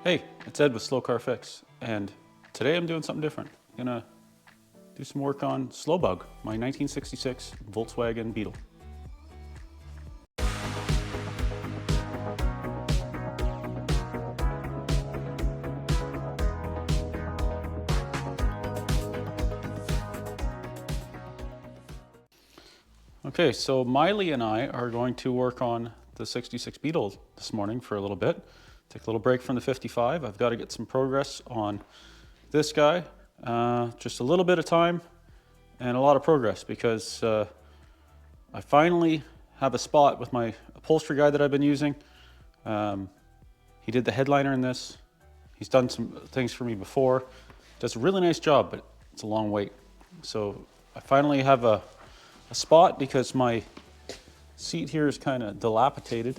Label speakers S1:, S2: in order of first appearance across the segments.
S1: Hey, it's Ed with Slow Car Fix, and today I'm doing something different. I'm gonna do some work on Slowbug, my 1966 Volkswagen Beetle. Okay, so Miley and I are going to work on the 66 Beetle this morning for a little bit. Take a little break from the 55. I've got to get some progress on this guy. Just a little bit of time and a lot of progress because I finally have a spot with my upholstery guy that I've been using. He did the headliner in this. He's done some things for me before. Does a really nice job, but it's a long wait. So I finally have a spot because my seat here is kind of dilapidated.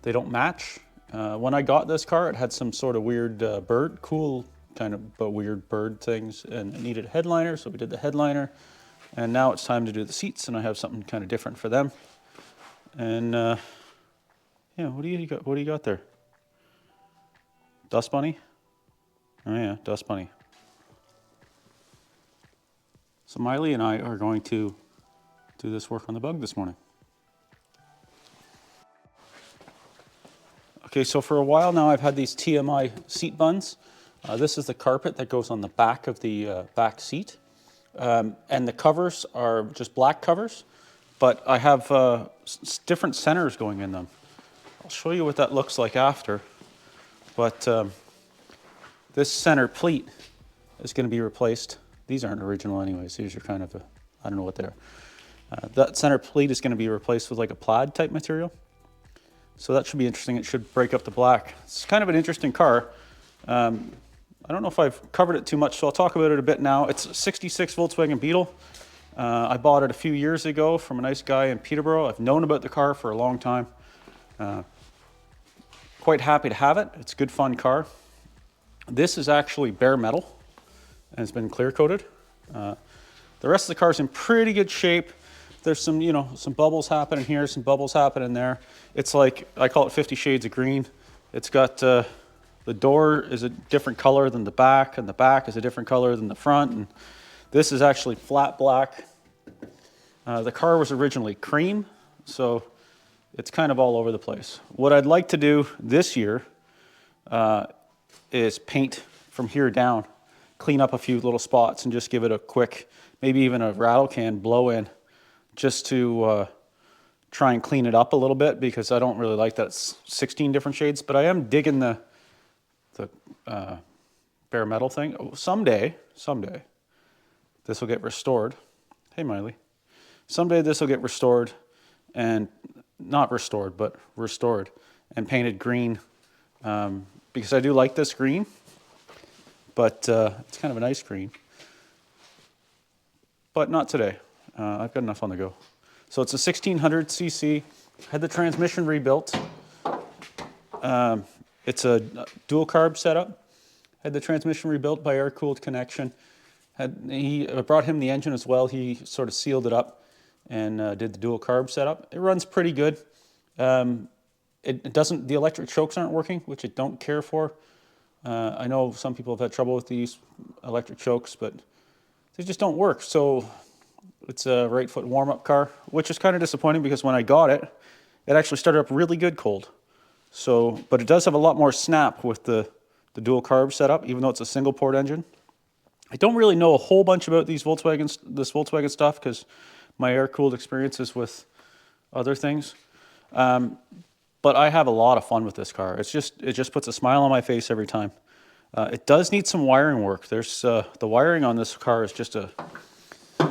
S1: They don't match. When I got this car, it had some sort of weird cool kind of but weird bird things, and it needed a headliner, so we did the headliner. And now it's time to do the seats, and I have something kind of different for them. And yeah, what do you got? What do you got there? Dust bunny? Oh yeah, dust bunny. So Miley and I are going to do this work on the bug this morning. Okay, so for a while now I've had these TMI seat buns. This is the carpet that goes on the back of the back seat. And the covers are just black covers, but I have different centers going in them. I'll show you what that looks like after. But this center pleat is going to be replaced. These aren't original anyways. These are kind of I don't know what they're. That center pleat is going to be replaced with like a plaid type material. So that should be interesting. It should break up the black. It's kind of an interesting car. I don't know if I've covered it too much, so I'll talk about it a bit now. It's a 66 Volkswagen Beetle. I bought it a few years ago from a nice guy in Peterborough. I've known about the car for a long time. Quite happy to have it. It's a good, fun car. This is actually bare metal, and it's been clear coated. The rest of the car is in pretty good shape. There's some, some bubbles happening here, some bubbles happening there. It's like, I call it 50 shades of green. It's got, the door is a different color than the back, and the back is a different color than the front. And this is actually flat black. The car was originally cream, so it's kind of all over the place. What I'd like to do this year is paint from here down, clean up a few little spots and just give it a quick, maybe even a rattle can blow in, just to try and clean it up a little bit, because I don't really like that it's 16 different shades, but I am digging the bare metal thing. Oh, someday, this will get restored. Hey, Miley. Someday this will get restored, and not restored, but restored and painted green, because I do like this green, but it's kind of a nice green. But not today. I've got enough on the go. So it's a 1600cc. Had the transmission rebuilt. It's a dual carb setup. Had the transmission rebuilt by air-cooled connection. I brought him the engine as well. He sort of sealed it up and did the dual carb setup. It runs pretty good. It doesn't. The electric chokes aren't working, which I don't care for. I know some people have had trouble with these electric chokes, but they just don't work. So it's a right foot warm-up car, which is kind of disappointing because when I got it, it actually started up really good cold. So, but it does have a lot more snap with the dual carb setup, even though it's a single port engine. I don't really know a whole bunch about this Volkswagen stuff because my air-cooled experiences with other things. But I have a lot of fun with this car. It just puts a smile on my face every time. It does need some wiring work. There's the wiring on this car is just a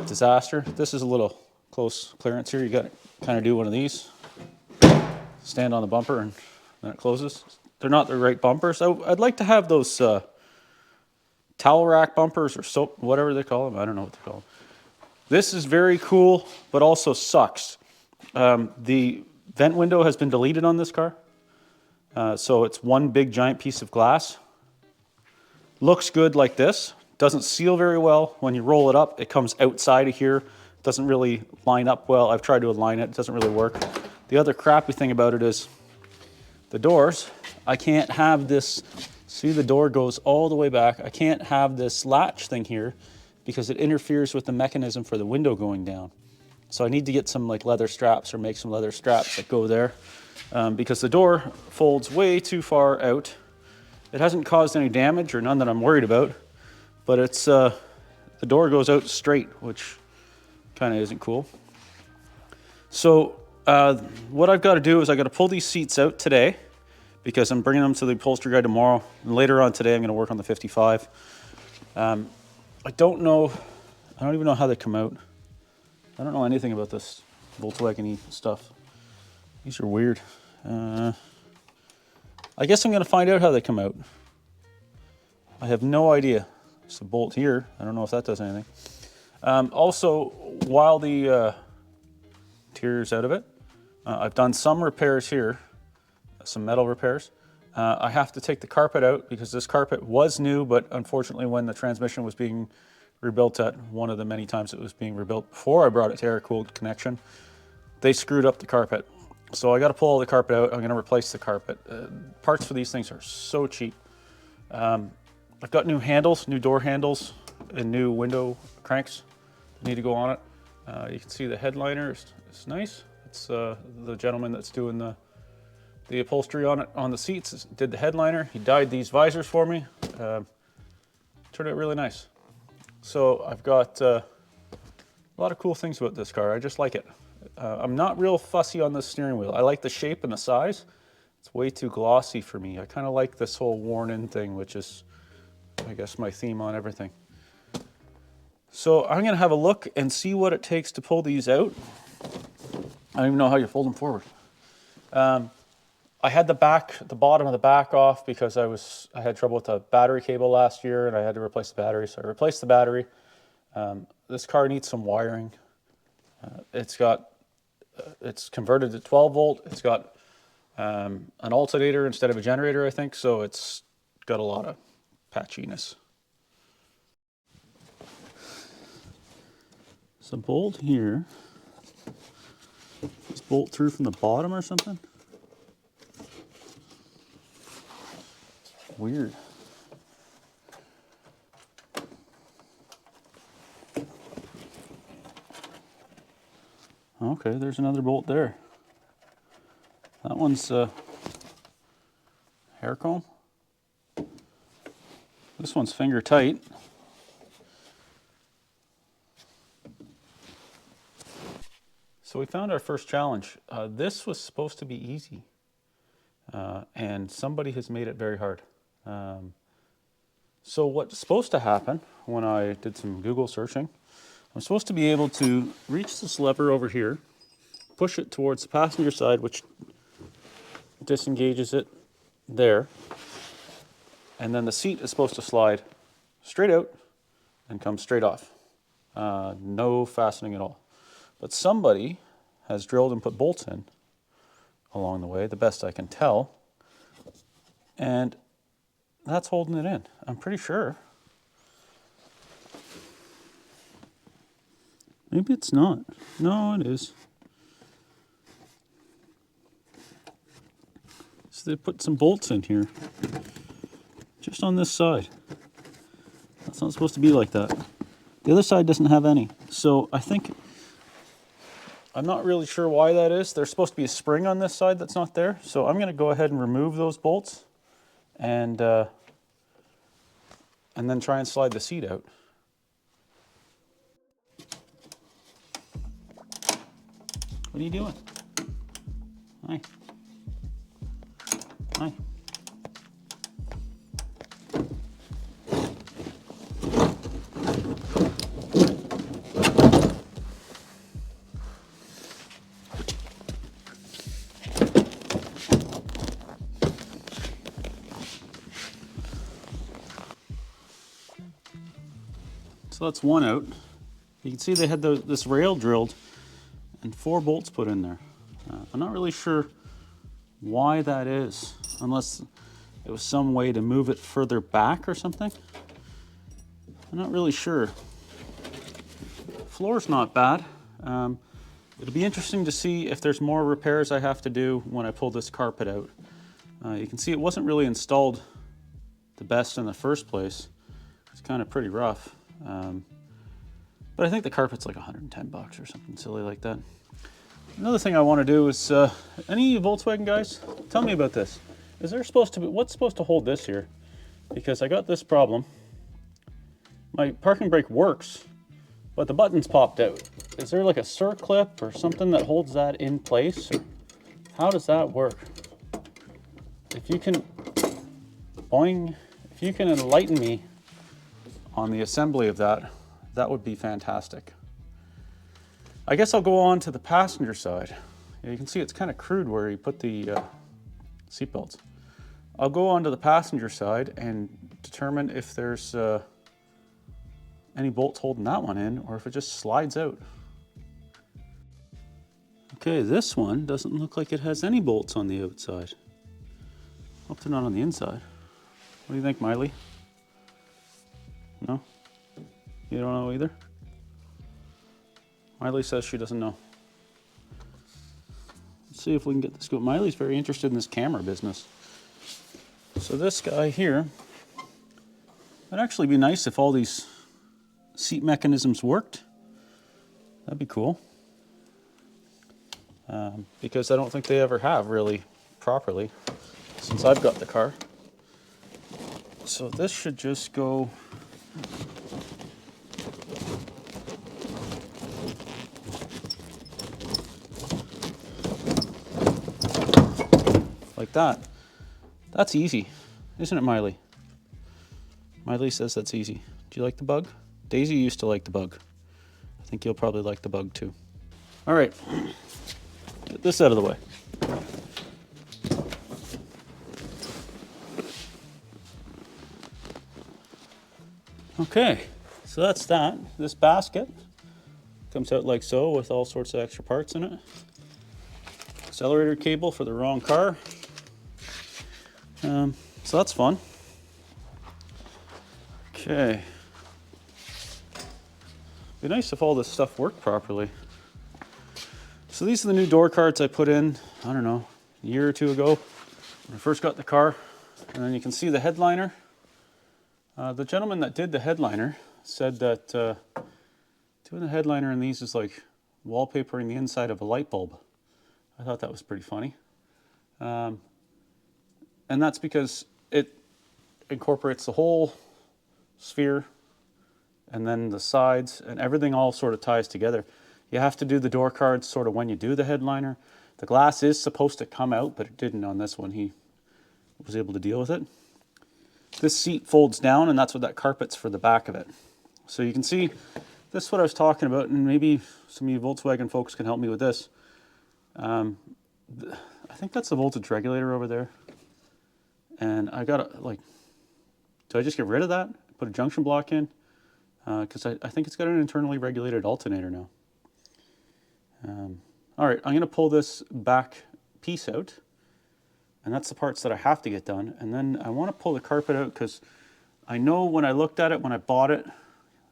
S1: disaster. This is a little close clearance here. You got to kind of do one of these. Stand on the bumper and then it closes. They're not the right bumpers. I'd like to have those towel rack bumpers or soap, whatever they call them. I don't know what they call them. This is very cool, but also sucks. The vent window has been deleted on this car. So it's one big giant piece of glass. Looks good like this. Doesn't seal very well. When you roll it up, it comes outside of here. Doesn't really line up well. I've tried to align it. It doesn't really work. The other crappy thing about it is the doors. I can't have this, see the door goes all the way back. I can't have this latch thing here because it interferes with the mechanism for the window going down. So I need to get some like leather straps or make some leather straps that go there because the door folds way too far out. It hasn't caused any damage or none that I'm worried about, but it's the door goes out straight, which kind of isn't cool. So what I've got to do is I got to pull these seats out today because I'm bringing them to the upholstery guy tomorrow. And later on today, I'm going to work on the 55. I don't even know how they come out. I don't know anything about this Volkswagen-y stuff. These are weird. I guess I'm going to find out how they come out. I have no idea. There's a bolt here. I don't know if that does anything. Also, while the interior's out of it, I've done some repairs here, some metal repairs. I have to take the carpet out because this carpet was new, but unfortunately when the transmission was being rebuilt at one of the many times it was being rebuilt before I brought it to air-cooled connection, they screwed up the carpet. So I got to pull all the carpet out. I'm going to replace the carpet. Parts for these things are so cheap. I've got new handles, new door handles, and new window cranks that need to go on it. You can see the headliner is nice. It's the gentleman that's doing the upholstery on it on the seats did the headliner. He dyed these visors for me. Turned out really nice. So I've got a lot of cool things about this car. I just like it. I'm not real fussy on the steering wheel. I like the shape and the size. It's way too glossy for me. I kind of like this whole worn-in thing, which is, I guess, my theme on everything. So I'm going to have a look and see what it takes to pull these out. I don't even know how you fold them forward. I had the bottom of the back off because I had trouble with the battery cable last year and I had to replace the battery. So I replaced the battery. This car needs some wiring. It's converted to 12 volt. It's got an alternator instead of a generator, I think. So it's got a lot of patchiness. There's a bolt here. It's bolt through from the bottom or something. Weird. Okay, there's another bolt there. That one's hair comb. This one's finger tight. So we found our first challenge. This was supposed to be easy, and somebody has made it very hard. So what's supposed to happen when I did some Google searching, I'm supposed to be able to reach this lever over here, push it towards the passenger side, which disengages it there, and then the seat is supposed to slide straight out and come straight off. No fastening at all. But somebody has drilled and put bolts in along the way, the best I can tell, and that's holding it in, I'm pretty sure. Maybe it's not. No, it is. So they put some bolts in here, just on this side. That's not supposed to be like that. The other side doesn't have any. So I think, I'm not really sure why that is. There's supposed to be a spring on this side that's not there. So I'm going to go ahead and remove those bolts and then try and slide the seat out. What are you doing? Hi. Hi. So that's one out. You can see they had this rail drilled and 4 bolts put in there. I'm not really sure why that is, unless it was some way to move it further back or something. I'm not really sure. Floor's not bad. It'll be interesting to see if there's more repairs I have to do when I pull this carpet out. You can see it wasn't really installed the best in the first place. It's kind of pretty rough. But I think the carpet's like 110 bucks or something silly like that. Another thing I want to do is, any Volkswagen guys, tell me about this. Is there supposed to be, what's supposed to hold this here? Because I got this problem. My parking brake works, but the button's popped out. Is there like a circlip or something that holds that in place? Or how does that work? If you can, boing, if you can enlighten me on the assembly of that, that would be fantastic. I guess I'll go on to the passenger side. You can see it's kind of crude where he put the seat belts. I'll go on to the passenger side and determine if there's any bolts holding that one in or if it just slides out. Okay, this one doesn't look like it has any bolts on the outside. Hope they're not on the inside. What do you think, Miley? No? You don't know either? Miley says she doesn't know. Let's see if we can get this going. Miley's very interested in this camera business. So this guy here, it'd actually be nice if all these seat mechanisms worked. That'd be cool. Because I don't think they ever have really properly since I've got the car. So this should just go like that. That's easy, isn't it, Miley? Miley says that's easy. Do you like the bug? Daisy used to like the bug. I think you'll probably like the bug too. All right, get this out of the way. Okay, so that's that. This basket comes out like so with all sorts of extra parts in it. Accelerator cable for the wrong car. So that's fun. Okay. Be nice if all this stuff worked properly. So these are the new door cards I put in, I don't know, a year or two ago when I first got the car. And then you can see the headliner. The gentleman that did the headliner said that doing the headliner in these is like wallpapering the inside of a light bulb. I thought that was pretty funny. And that's because it incorporates the whole sphere and then the sides and everything all sort of ties together. You have to do the door cards sort of when you do the headliner. The glass is supposed to come out, but it didn't on this one. He was able to deal with it. This seat folds down, and that's what that carpet's for the back of it. So you can see, this is what I was talking about, and maybe some of you Volkswagen folks can help me with this. I think that's the voltage regulator over there. And I got like, do I just get rid of that? Put a junction block in? Because I think it's got an internally regulated alternator now. All right, I'm going to pull this back piece out. And that's the parts that I have to get done. And then I want to pull the carpet out because I know when I looked at it, when I bought it,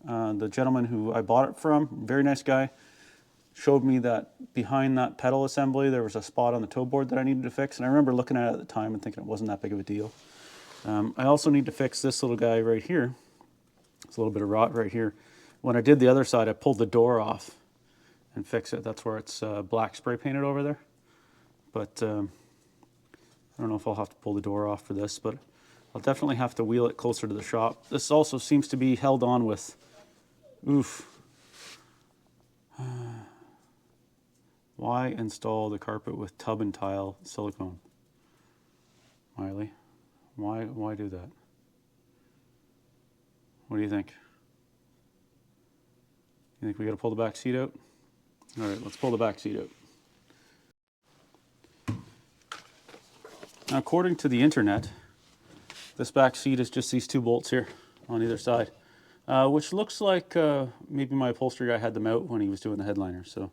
S1: the gentleman who I bought it from, very nice guy, showed me that behind that pedal assembly, there was a spot on the toe board that I needed to fix. And I remember looking at it at the time and thinking it wasn't that big of a deal. I also need to fix this little guy right here. It's a little bit of rot right here. When I did the other side, I pulled the door off and fixed it. That's where it's black spray painted over there. But I don't know if I'll have to pull the door off for this, but I'll definitely have to wheel it closer to the shop. This also seems to be held on with, oof. Why install the carpet with tub and tile silicone? Miley, why do that? What do you think? You think we gotta pull the back seat out? All right, let's pull the back seat out. Now, according to the internet, this back seat is just these two bolts here on either side, which looks like maybe my upholstery guy had them out when he was doing the headliner, so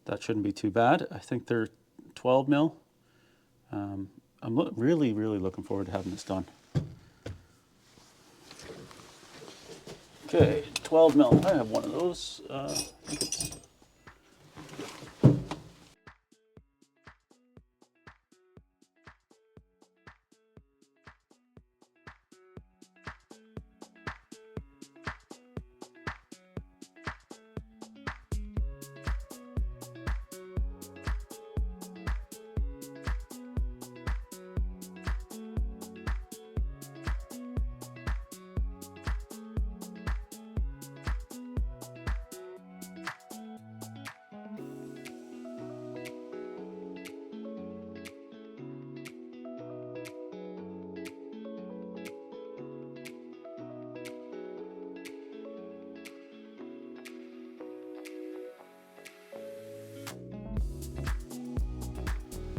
S1: that shouldn't be too bad. I think they're 12 mil. I'm really looking forward to having this done. Okay, 12 mil. I have one of those. I think it's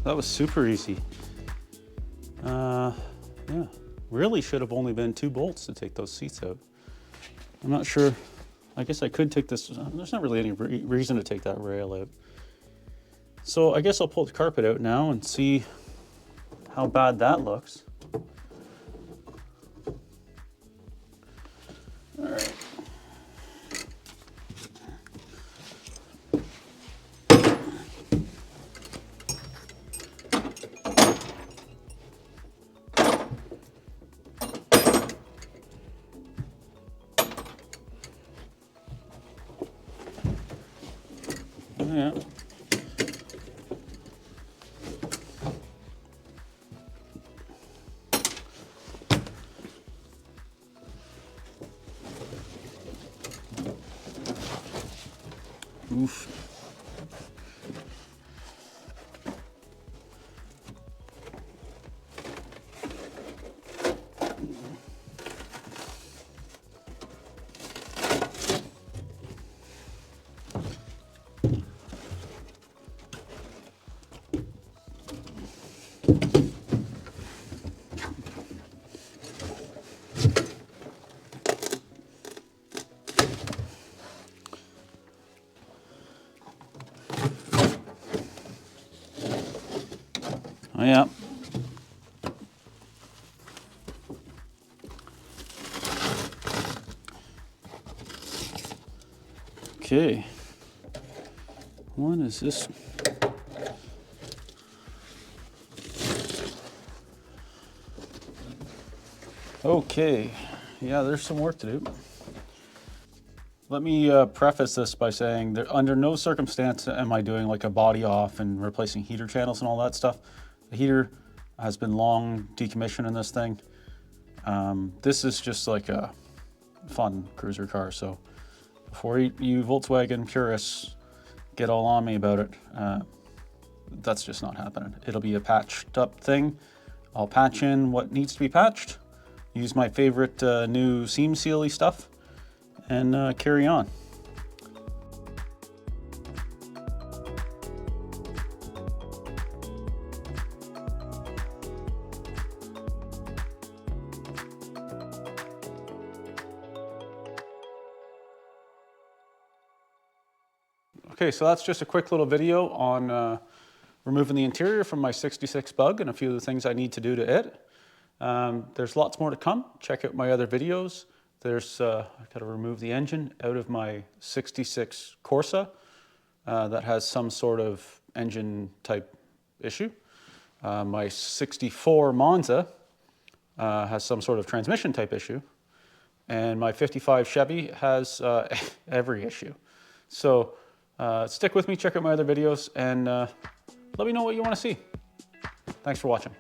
S1: That was super easy. Yeah, really should have only been 2 bolts to take those seats out. I'm not sure. I guess I could take this. There's not really any reason to take that rail out. So I guess I'll pull the carpet out now and see how bad that looks. All right. Yeah. Oof. Oh, yeah. Okay. What is this? Okay. Yeah, there's some work to do. Let me preface this by saying that under no circumstance am I doing like a body off and replacing heater channels and all that stuff. The heater has been long decommissioned in this thing. This is just like a fun cruiser car. So before you Volkswagen purists get all on me about it, that's just not happening. It'll be a patched up thing. I'll patch in what needs to be patched, use my favorite new seam sealy stuff, and carry on. Okay, so that's just a quick little video on removing the interior from my 66 Bug and a few of the things I need to do to it. There's lots more to come. Check out my other videos. I've got to remove the engine out of my 66 Corsa that has some sort of engine type issue. My 64 Monza has some sort of transmission type issue. And my 55 Chevy has every issue. So stick with me, check out my other videos, and let me know what you want to see. Thanks for watching.